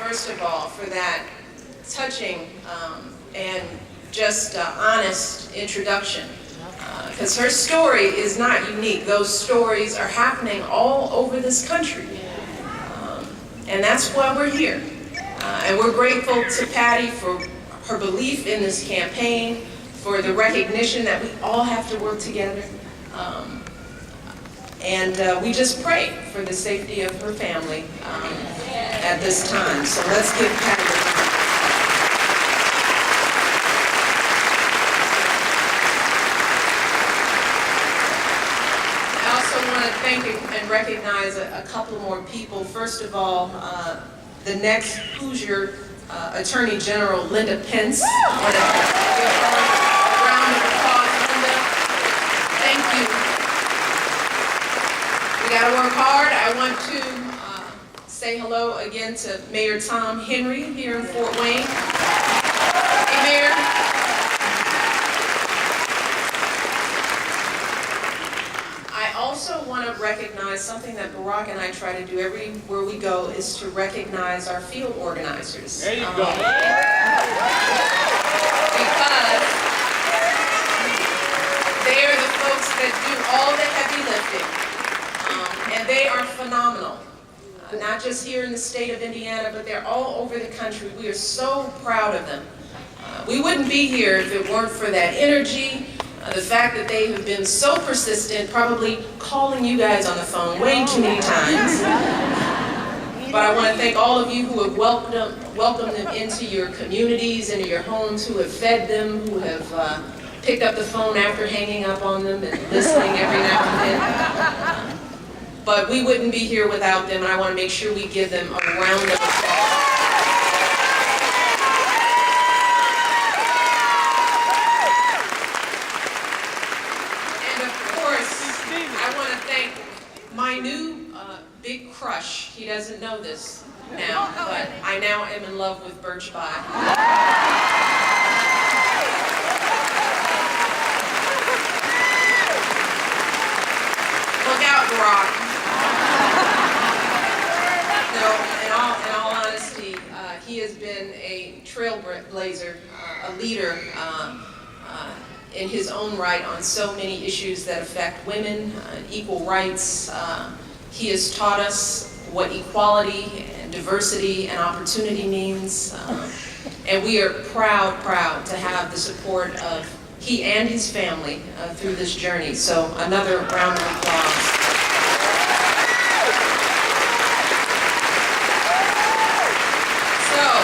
first of all, for that touching and just honest introduction. Because her story is not unique. Those stories are happening all over this country. And that's why we're here. And we're grateful to Patty for her belief in this campaign, for the recognition that we all have to work together. And we just pray for the safety of her family at this time. So let's give Patty a hand. I also want to thank and recognize a couple more people. First of all, the next Hoosier Attorney General, Linda Pence. I want to give her a round of applause, Linda. Thank you. We got to work hard. I want to say hello again to Mayor Tom Henry here in Fort Wayne. Hey, Mayor. I also want to recognize something that Barack and I try to do everywhere we go is to recognize our field organizers. There you go. Because they are the folks that do all the heavy lifting. And they are phenomenal. Not just here in the state of Indiana, but they're all over the country. We are so proud of them. We wouldn't be here if it weren't for that energy, the fact that they have been so persistent, probably calling you guys on the phone way too many times. But I want to thank all of you who have welcomed them into your communities, into your homes, who have fed them, who have picked up the phone after hanging up on them and listening every now and then. But we wouldn't be here without them, and I want to make sure we give them a round of applause. My new big crush, he doesn't know this now, but I now am in love with Birch Bye. Look out, Barack. No, in all honesty, he has been a trailblazer, a leader in his own right on so many issues that affect women, equal rights. He has taught us what equality and diversity and opportunity means. And we are proud to have the support of he and his family through this journey. So another round of applause. So,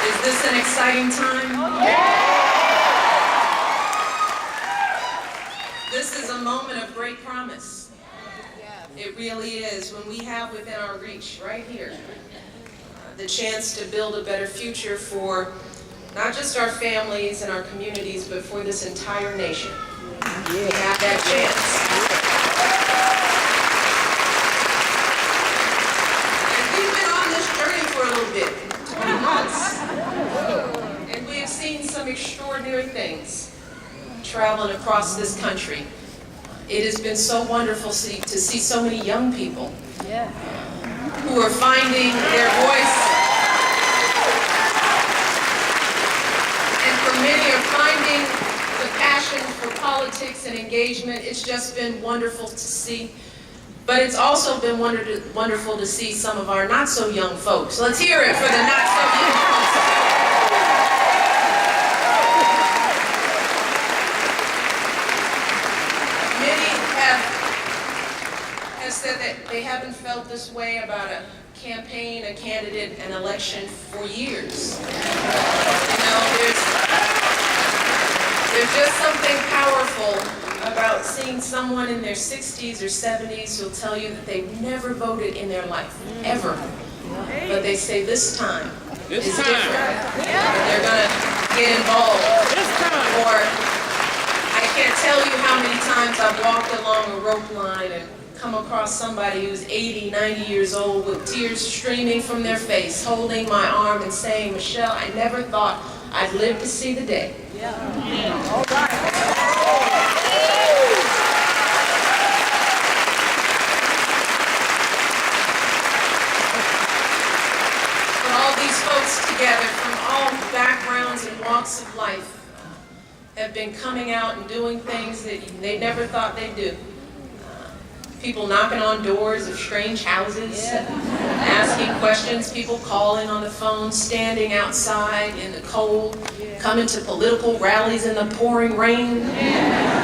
is this an exciting time? Yeah. This is a moment of great promise. It really is. When we have within our reach, right here, the chance to build a better future for not just our families and our communities, but for this entire nation. We have that chance. And we've been on this journey for a little bit, 20 months. And we have seen some extraordinary things traveling across this country. It has been so wonderful to see so many young people who are finding their voice, and for many are finding the passion for politics and engagement. It's just been wonderful to see. But it's also been wonderful to see some of our not so young folks. Let's hear it for the not so young folks. Said that they haven't felt this way about a campaign, a candidate, an election for years. You know, there's just something powerful about seeing someone in their 60s or 70s who'll tell you that they've never voted in their life, ever. But they say this time is different. They're going to get involved. Or I can't tell you how many times I've walked along a rope line and come across somebody who's 80, 90 years old with tears streaming from their face, holding my arm and saying, Michelle, I never thought I'd live to see the day. All right. folks together from all backgrounds and walks of life have been coming out and doing things that they never thought they'd do. People knocking on doors of strange houses, asking questions, people calling on the phone, standing outside in the cold, coming to political rallies in the pouring rain,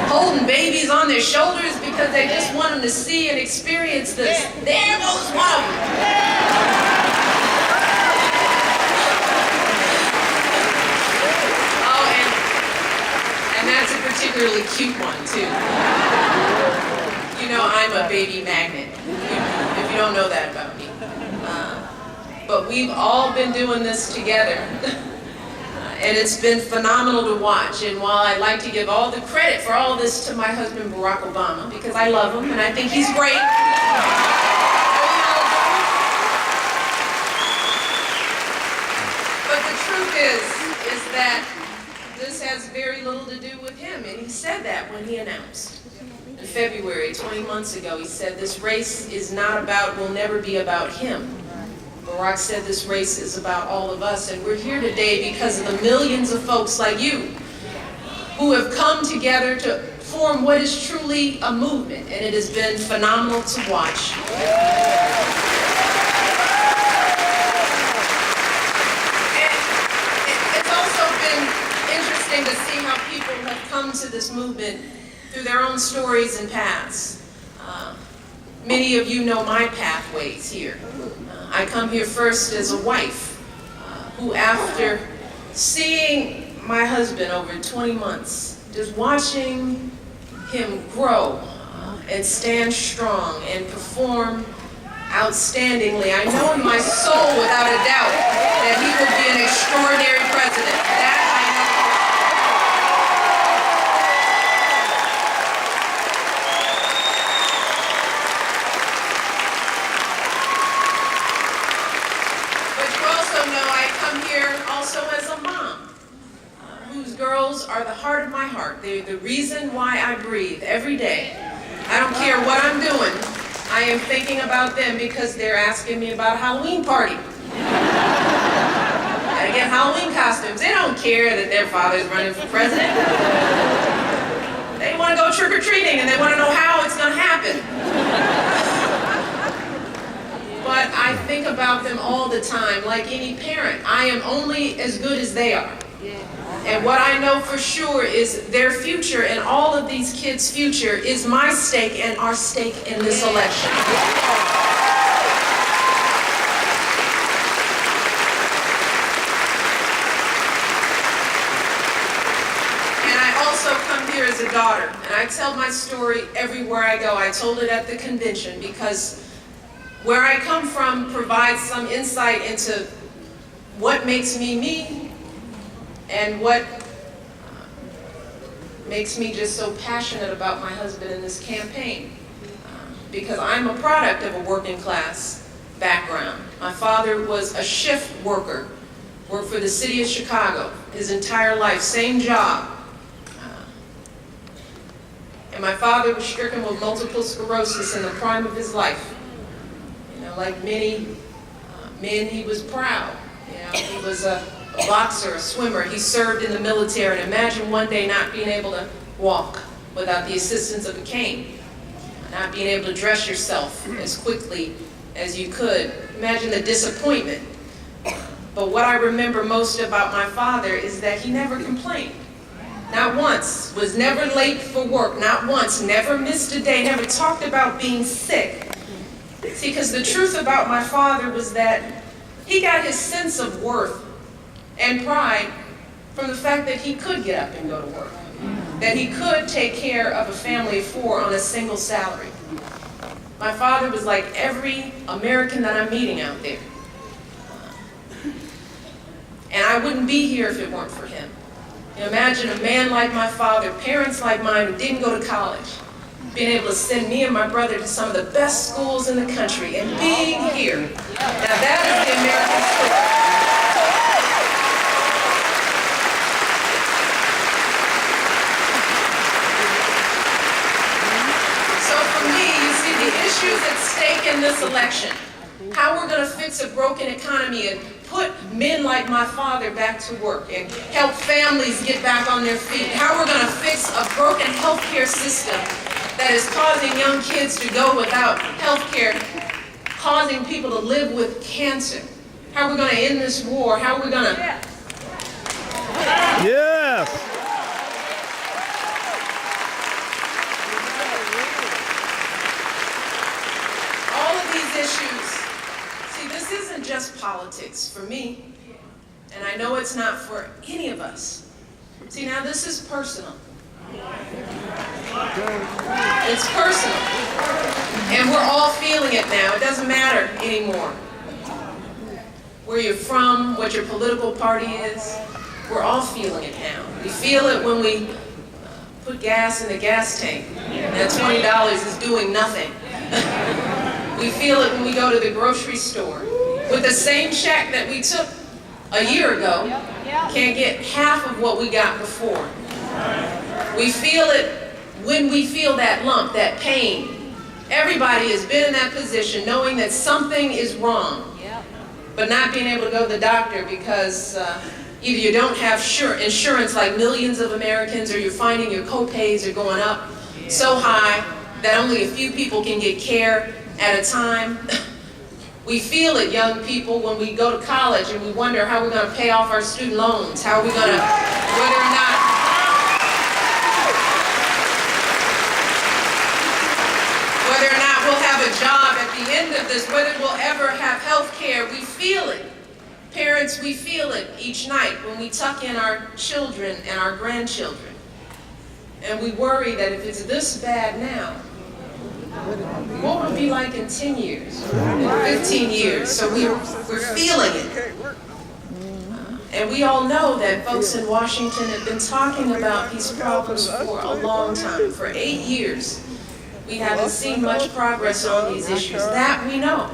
holding babies on their shoulders because they just want them to see and experience this. There goes one of them. Oh, and that's a particularly cute one, too. You know, I'm a baby magnet, if you don't know that about me. But we've all been doing this together. And it's been phenomenal to watch. And while I like to give all the credit for all of this to my husband, Barack Obama, because I love him and I think he's great. But the truth is that this has very little to do with him. And he said that when he announced. In February, 20 months ago, he said, this race is not about, will never be about him. Barack said this race is about all of us, and we're here today because of the millions of folks like you who have come together to form what is truly a movement, and it has been phenomenal to watch. And it's also been interesting to see how people have come to this movement through their own stories and paths. Many of you know my pathways here. I come here first as a wife who, after seeing my husband over 20 months, just watching him grow and stand strong and perform outstandingly, I know in my soul without a doubt that he will be an extraordinary president. That I know. Also as a mom, whose girls are the heart of my heart. They're the reason why I breathe every day. I don't care what I'm doing. I am thinking about them because they're asking me about a Halloween party. Gotta get Halloween costumes. They don't care that their father's running for president. They want to go trick-or-treating and they want to know how it's going to happen. But I think about them all the time, like any parent. I am only as good as they are. And what I know for sure is their future and all of these kids' future is my stake and our stake in this election. And I also come here as a daughter, and I tell my story everywhere I go. I told it at the convention because where I come from provides some insight into what makes me me and what makes me just so passionate about my husband in this campaign. Because I'm a product of a working class background. My father was a shift worker, worked for the city of Chicago his entire life, same job. And my father was stricken with multiple sclerosis in the prime of his life. Like many men, he was proud. He was a boxer, a swimmer. He served in the military. And imagine one day not being able to walk without the assistance of a cane, not being able to dress yourself as quickly as you could. Imagine the disappointment. But what I remember most about my father is that he never complained. Not once. Was never late for work. Not once. Never missed a day. Never talked about being sick. See, because the truth about my father was that he got his sense of worth and pride from the fact that he could get up and go to work, that he could take care of a family of 4 on a single salary. My father was like every American that I'm meeting out there. And I wouldn't be here if it weren't for him. Imagine a man like my father, parents like mine who didn't go to college, being able to send me and my brother to some of the best schools in the country and being here. Now that is the American story. So for me, you see the issues at stake in this election, how we're going to fix a broken economy and put men like my father back to work and help families get back on their feet. How we're going to fix a broken healthcare system that is causing young kids to go without healthcare, causing people to live with cancer. How we're going to end this war. How we're going to... Yes! All of these issues. See, this isn't just politics for me, and I know it's not for any of us. See, now this is personal. It's personal. And we're all feeling it now. It doesn't matter anymore where you're from, what your political party is. We're all feeling it now. We feel it when we put gas in the gas tank. That $20 is doing nothing. We feel it when we go to the grocery store. With the same check that we took a year ago, can't get half of what we got before. We feel it when we feel that lump, that pain. Everybody has been in that position knowing that something is wrong, but not being able to go to the doctor because either you don't have insurance like millions of Americans, or you're finding your co-pays are going up so high that only a few people can get care at a time. We feel it, young people, when we go to college and we wonder how we're going to pay off our student loans, how are we going to, whether or not we'll have a job at the end of this, whether we'll ever have health care. We feel it. Parents, we feel it each night when we tuck in our children and our grandchildren. And we worry that if it's this bad now, what would it be like in 10 years, in 15 years? So we're feeling it. And we all know that folks in Washington have been talking about these problems for a long time. For 8 years, we haven't seen much progress on these issues. That we know.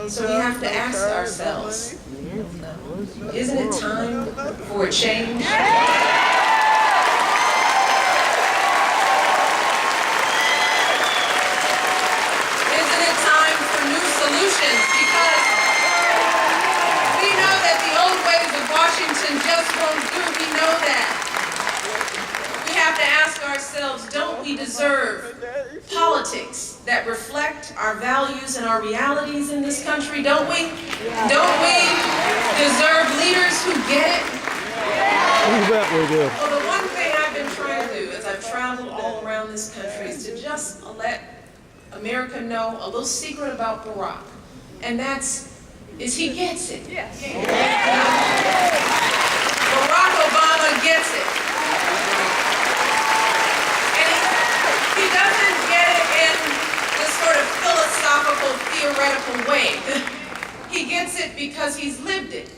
So we have to ask ourselves, isn't it time for a change? Because we know that the old ways of Washington just won't do. We know that. We have to ask ourselves, don't we deserve politics that reflect our values and our realities in this country? Don't we? Don't we deserve leaders who get it? You bet we do. Well, the one thing I've been trying to do as I've traveled all around this country is to just let America know a little secret about Barack. And is he gets it. Yes. Barack Obama gets it. And he doesn't get it in this sort of philosophical, theoretical way. He gets it because he's lived it.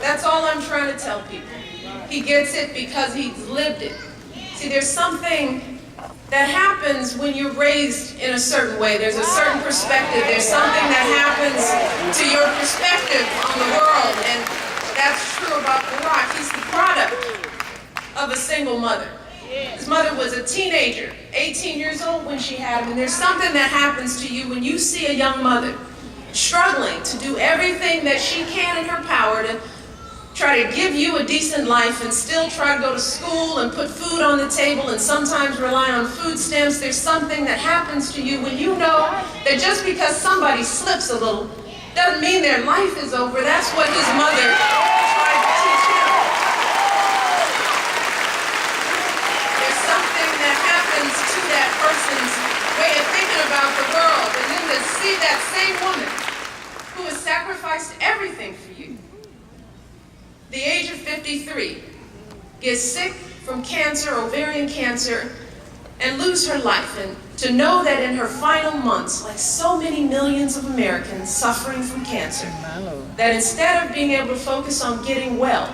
That's all I'm trying to tell people. He gets it because he's lived it. See, there's something that happens when you're raised in a certain way. There's a certain perspective. There's something that happens to your perspective on the world, and that's true about Barack. He's the product of a single mother. His mother was a teenager, 18 years old when she had him, and there's something that happens to you when you see a young mother struggling to do everything that she can in her power to try to give you a decent life and still try to go to school and put food on the table and sometimes rely on food stamps. There's something that happens to you when you know that just because somebody slips a little doesn't mean their life is over. That's what his mother tried to teach him. There's something that happens to that person's way of thinking about the world, and then to see that same woman who has sacrificed everything for you, the age of 53, gets sick from cancer, ovarian cancer, and lose her life. And to know that in her final months, like so many millions of Americans suffering from cancer, that instead of being able to focus on getting well,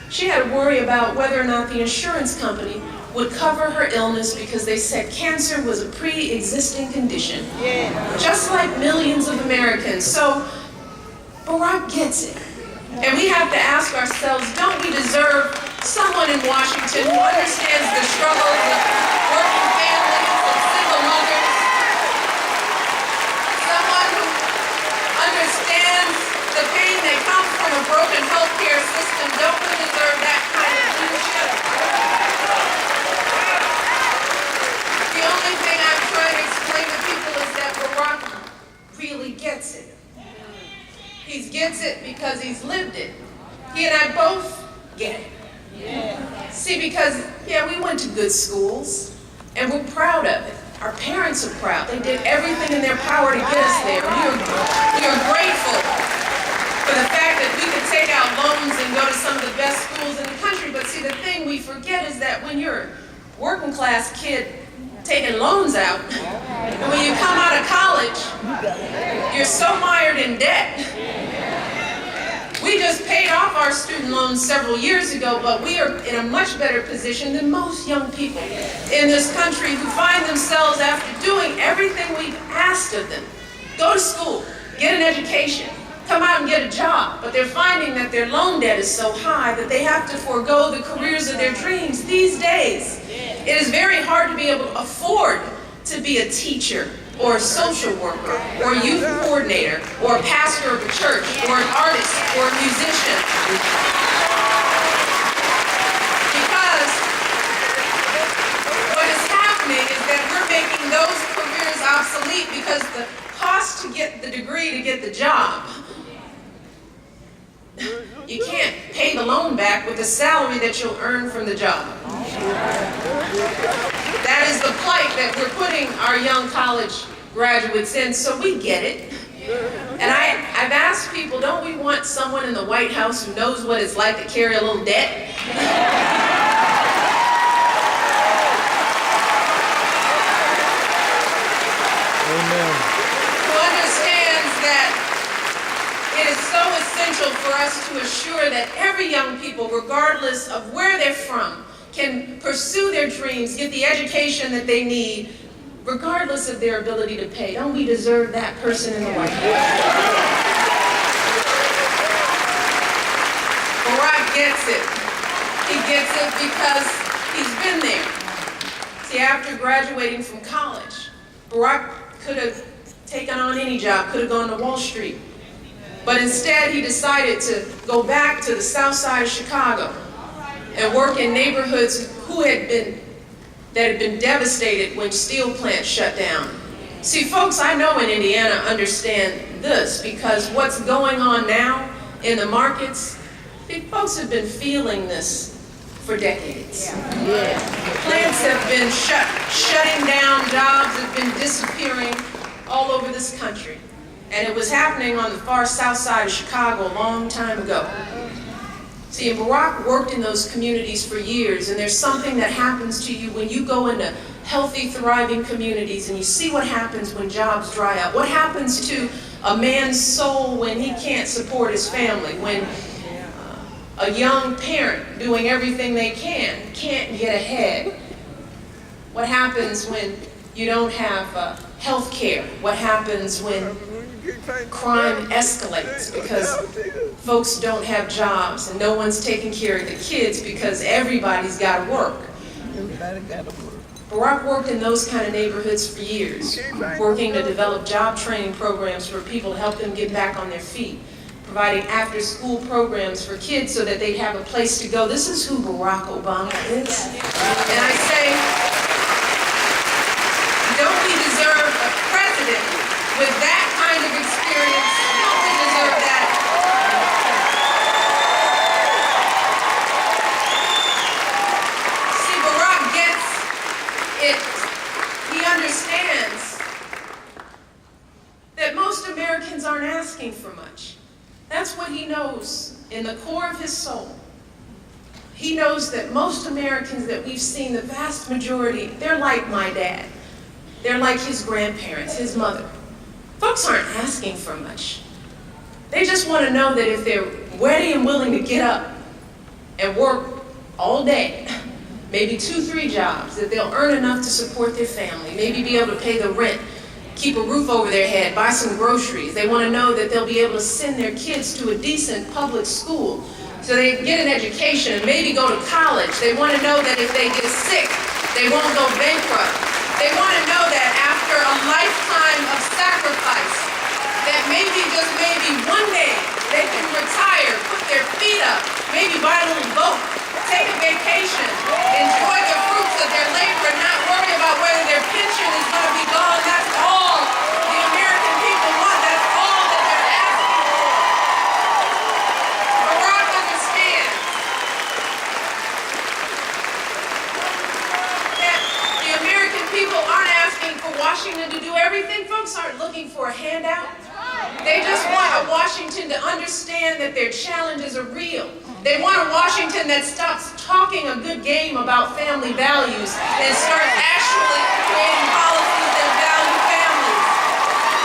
she had to worry about whether or not the insurance company would cover her illness because they said cancer was a pre-existing condition, just like millions of Americans. So Barack gets it. And we have to ask ourselves, don't we deserve someone in Washington who understands the struggles of working families and single mothers? Someone who understands the pain that comes from a broken healthcare system don't deserve that kind of leadership. The only thing I'm trying to explain to people is that Barack really gets it. He gets it because he's lived it. He and I both get it. See, because, yeah, we went to good schools, and we're proud of it. Our parents are proud. They did everything in their power to get us there. We are grateful for the fact that we could take out loans and go to some of the best schools in the country. But see, the thing we forget is that when you're a working class kid taking loans out, and when you come out of college, you're so mired in debt. We just paid off our student loans several years ago, but we are in a much better position than most young people in this country who find themselves, after doing everything we've asked of them, go to school, get an education, come out and get a job, but they're finding that their loan debt is so high that they have to forego the careers of their dreams. These days, it is very hard to be able to afford to be a teacher, or a social worker, or a youth coordinator, or a pastor of a church, or an artist, or a musician. Because what is happening is that we're making those careers obsolete because the cost to get the degree to get the job, you can't pay the loan back with the salary that you'll earn from the job. That is the plight that we're putting our young college graduates in, so we get it. And I've asked people, don't we want someone in the White House who knows what it's like to carry a little debt? Amen. Who understands that it is so essential for us to assure that every young people, regardless of where they're from, can pursue their dreams, get the education that they need, regardless of their ability to pay. Don't we deserve that person in the White House? Barack gets it. He gets it because he's been there. See, after graduating from college, Barack could have taken on any job, could have gone to Wall Street. But instead, he decided to go back to the south side of Chicago and work in neighborhoods that had been devastated when steel plants shut down. See, folks I know in Indiana understand this because what's going on now in the markets, folks have been feeling this for decades. Plants have been shutting down, jobs have been disappearing all over this country. And it was happening on the far south side of Chicago a long time ago. See, and Barack worked in those communities for years, and there's something that happens to you when you go into healthy, thriving communities and you see what happens when jobs dry up. What happens to a man's soul when he can't support his family, when a young parent doing everything they can't get ahead. What happens when you don't have health care? What happens when crime escalates because folks don't have jobs and no one's taking care of the kids because everybody's got to work? Barack worked in those kind of neighborhoods for years, working to develop job training programs for people to help them get back on their feet, providing after-school programs for kids so that they'd have a place to go. This is who Barack Obama is. And I say, don't we deserve a president with that kind of experience? Don't we deserve that? See, Barack gets it. He understands that most Americans aren't asking for much. That's what he knows in the core of his soul. He knows that most Americans that we've seen, the vast majority, they're like my dad. They're like his grandparents, his mother. Folks aren't asking for much. They just want to know that if they're ready and willing to get up and work all day, maybe 2-3 jobs, that they'll earn enough to support their family, maybe be able to pay the rent, keep a roof over their head, buy some groceries. They want to know that they'll be able to send their kids to a decent public school so they can get an education and maybe go to college. They want to know that if they get sick, they won't go bankrupt. They want to know that after a lifetime of sacrifice, that maybe, just maybe one day, maybe buy a little boat, take a vacation, enjoy the fruits of their labor, and not worry about whether their pension is going to be gone. That's all the American people want. That's all that they're asking for. Barack understands that the American people aren't asking for Washington to do everything. Folks aren't looking for a handout. They just want a Washington to understand that their challenges are real. They want a Washington that stops talking a good game about family values and starts actually creating policies that value families.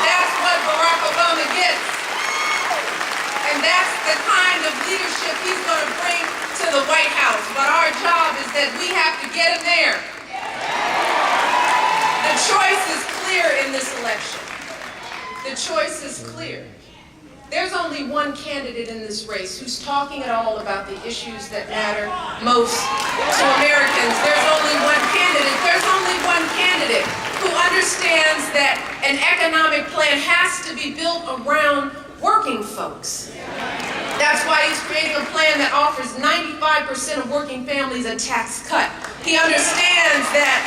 That's what Barack Obama gets. And that's the kind of leadership he's going to bring to the White House. But our job is that we have to get him there. The choice is clear in this election. The choice is clear. There's only one candidate in this race who's talking at all about the issues that matter most to Americans. There's only one candidate. There's only one candidate who understands that an economic plan has to be built around working folks. That's why he's creating a plan that offers 95% of working families a tax cut. He understands that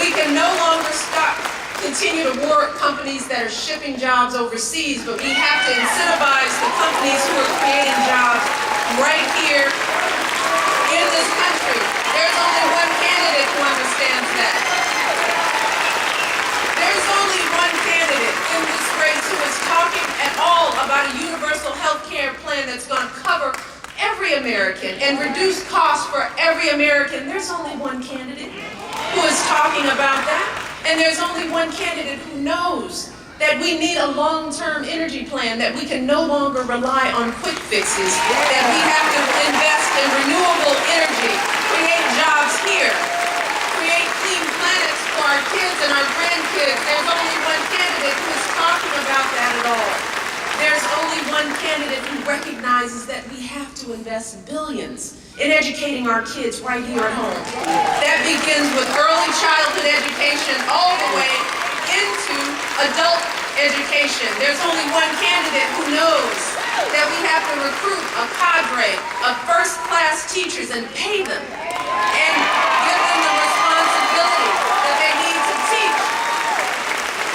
we can no longer continue to reward companies that are shipping jobs overseas, but we have to incentivize the companies who are creating jobs right here in this country. There's only one candidate who understands that. There's only one candidate in this race who is talking at all about a universal health care plan that's going to cover every American and reduce costs for every American. There's only one candidate who is talking about that. And there's only one candidate who knows that we need a long-term energy plan, that we can no longer rely on quick fixes, that we have to invest in renewable energy, create jobs here, create clean planets for our kids and our grandkids. There's only one candidate who is talking about that at all. There's only one candidate who recognizes that we have to invest billions in educating our kids right here at home. That begins with early childhood education all the way into adult education. There's only one candidate who knows that we have to recruit a cadre of first-class teachers and pay them and give them the responsibility that they need to teach.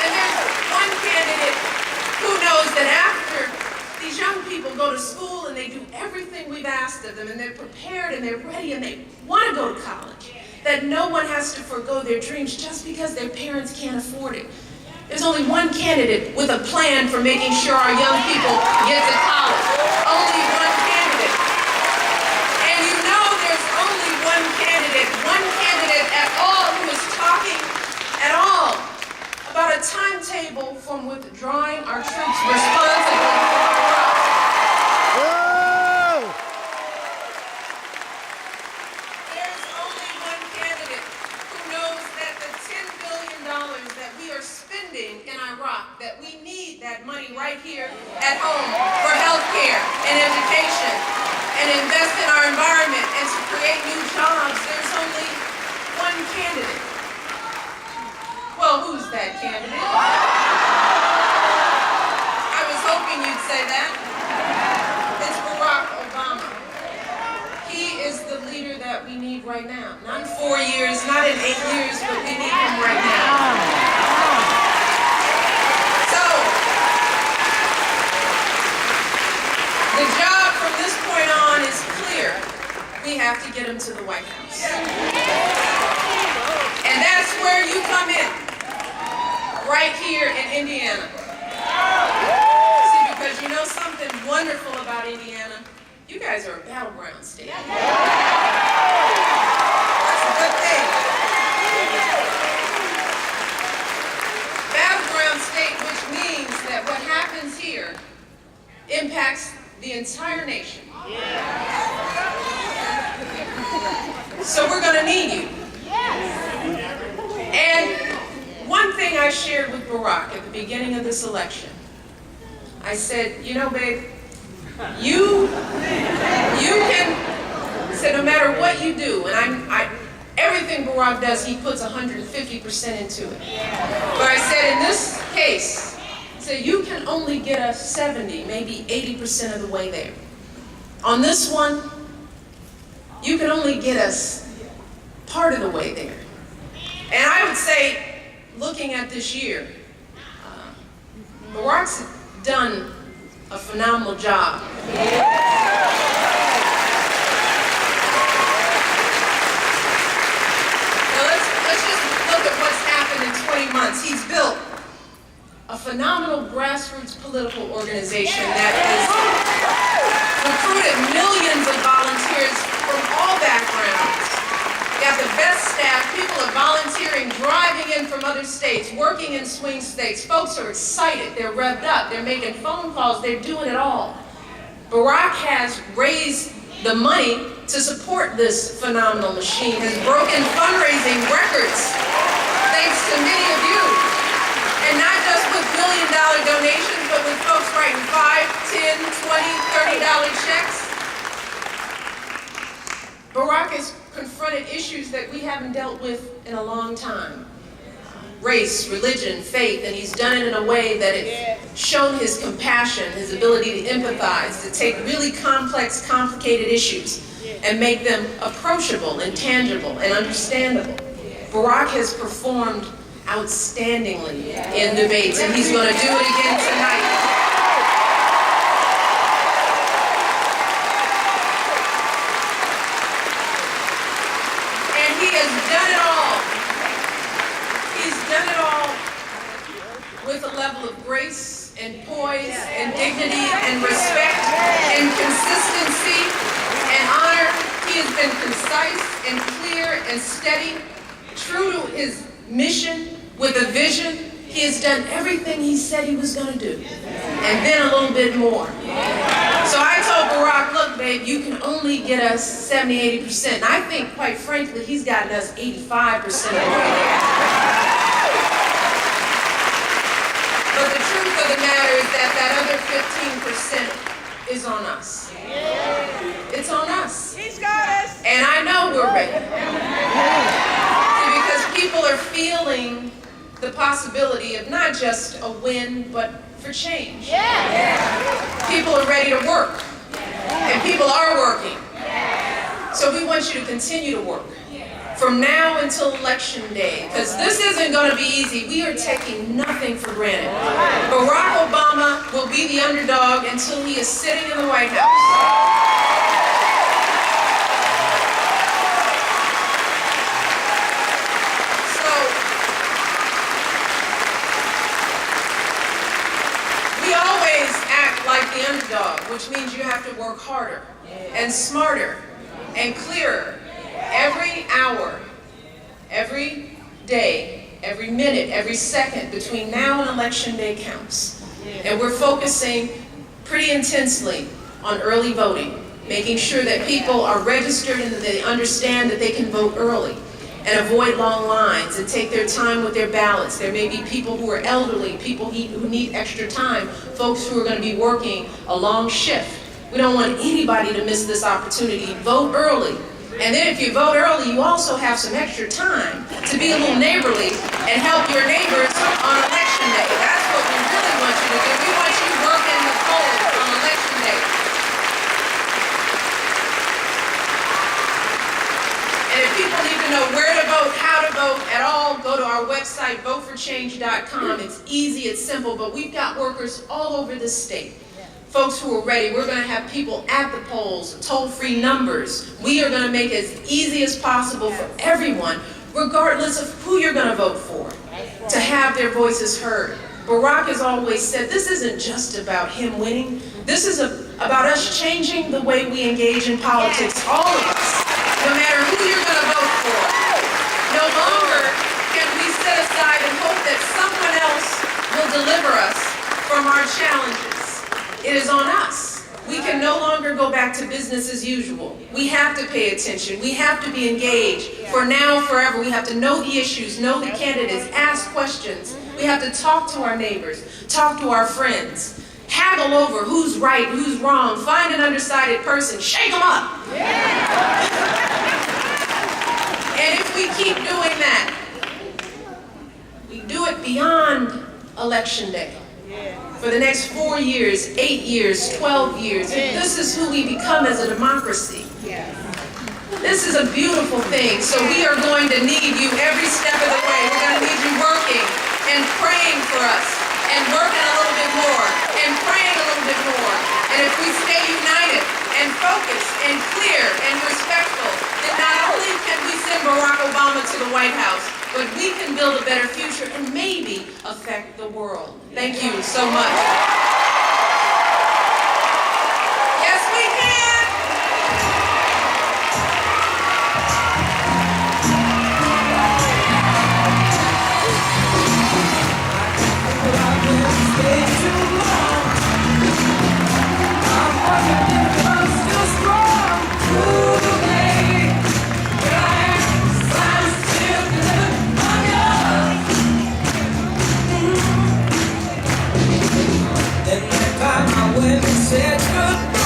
And there's one candidate who knows that after these young people go to school and they do everything we've asked of them, and they're prepared and they're ready and they want to go to college, that no one has to forgo their dreams just because their parents can't afford it. There's only one candidate with a plan for making sure our young people get to college. Only one candidate. And you know there's only one candidate at all who is talking at all about a timetable from withdrawing our troops responsibly from Iraq. There's only one candidate who knows that the $10 billion that we are spending in Iraq, that we need that money right here at home for health care and education and invest in our environment and to create new jobs. There's only one candidate. Well, who's that candidate? I was hoping you'd say that. It's Barack Obama. He is the leader that we need right now. Not in 4 years, not in 8 years, but we need him right now. So, the job from this point on is clear. We have to get him to the White House. And that's where you come in. Right here in Indiana. See, because you know something wonderful about Indiana? You guys are a battleground state. That's a good thing. Battleground state, which means that what happens here impacts the entire nation. So we're going to need you. And one thing I shared with Barack at the beginning of this election, I said, you know, babe, you can, I said, no matter what you do, and everything Barack does, he puts 150% into it. But I said, in this case, I said, you can only get us 70, maybe 80% of the way there. On this one, you can only get us part of the way there. And I would say, looking at this year, Barack's done a phenomenal job. Now let's just look at what's happened in 20 months. He's built a phenomenal grassroots political organization that has recruited millions of volunteers from all backgrounds. You have the best staff, people are volunteering, driving in from other states, working in swing states. Folks are excited, they're revved up, they're making phone calls, they're doing it all. Barack has raised the money to support this phenomenal machine, has broken fundraising records, thanks to many of you. And not just with $1 million donations, but with folks writing $5, $10, $20, $30 checks. Barack has confronted issues that we haven't dealt with in a long time. Race, religion, faith, and he's done it in a way that it's shown his compassion, his ability to empathize, to take really complex, complicated issues and make them approachable and tangible and understandable. Barack has performed outstandingly in debates, and he's going to do it again tonight. And he has done it all. He's done it all with a level of grace and poise and dignity and respect and consistency and honor. He has been concise and clear and steady, true to his mission, with a vision. He has done everything he said he was going to do, and then a little bit more. So I told Barack, look, babe, you can only get us 70, 80%. And I think, quite frankly, he's gotten us 85% of the way there. But the truth of the matter is that other 15% is on us. It's on us. He's got us. And I know we're ready. Because people are feeling the possibility of not just a win, but for change. People are ready to work. And people are working. So we want you to continue to work from now until Election Day, because this isn't going to be easy. We are taking nothing for granted. Barack Obama will be the underdog until he is sitting in the White House. Like the underdog, which means you have to work harder and smarter and clearer every hour, every day, every minute, every second between now and Election Day counts. And we're focusing pretty intensely on early voting, making sure that people are registered and that they understand that they can vote early and avoid long lines and take their time with their ballots. There may be people who are elderly, people who need extra time, folks who are going to be working a long shift. We don't want anybody to miss this opportunity. Vote early. And then if you vote early, you also have some extra time to be a little neighborly and help your neighbors on Election Day. That's what we really want you to do. We want you working the polls on Election Day. And if people need to know where to vote, how to vote at all, go to our website, voteforchange.com. It's easy, it's simple, but we've got workers all over the state. Folks who are ready. We're going to have people at the polls, toll-free numbers. We are going to make it as easy as possible for everyone, regardless of who you're going to vote for, to have their voices heard. Barack has always said this isn't just about him winning. This is about us changing the way we engage in politics, all of us, no matter who you're going to vote for. No longer can we set aside and hope that someone else will deliver us from our challenges. It is on us. We can no longer go back to business as usual. We have to pay attention. We have to be engaged. For now, forever, we have to know the issues, know the candidates, ask questions. We have to talk to our neighbors, talk to our friends, haggle over who's right, who's wrong, find an undecided person, shake them up. And if we keep doing that, we do it beyond Election Day. For the next 4 years, 8 years, 12 years, this is who we become as a democracy. This is a beautiful thing. So we are going to need you every step of the way. We're going to need you working and praying for us and working a little bit more and praying a little bit more. And if we stay united and focused and clear and respectful, then not only can we send Barack Obama to the White House, but we can build a better future and maybe affect the world. Thank you so much. Yes, we can. Then I got my women said goodbye.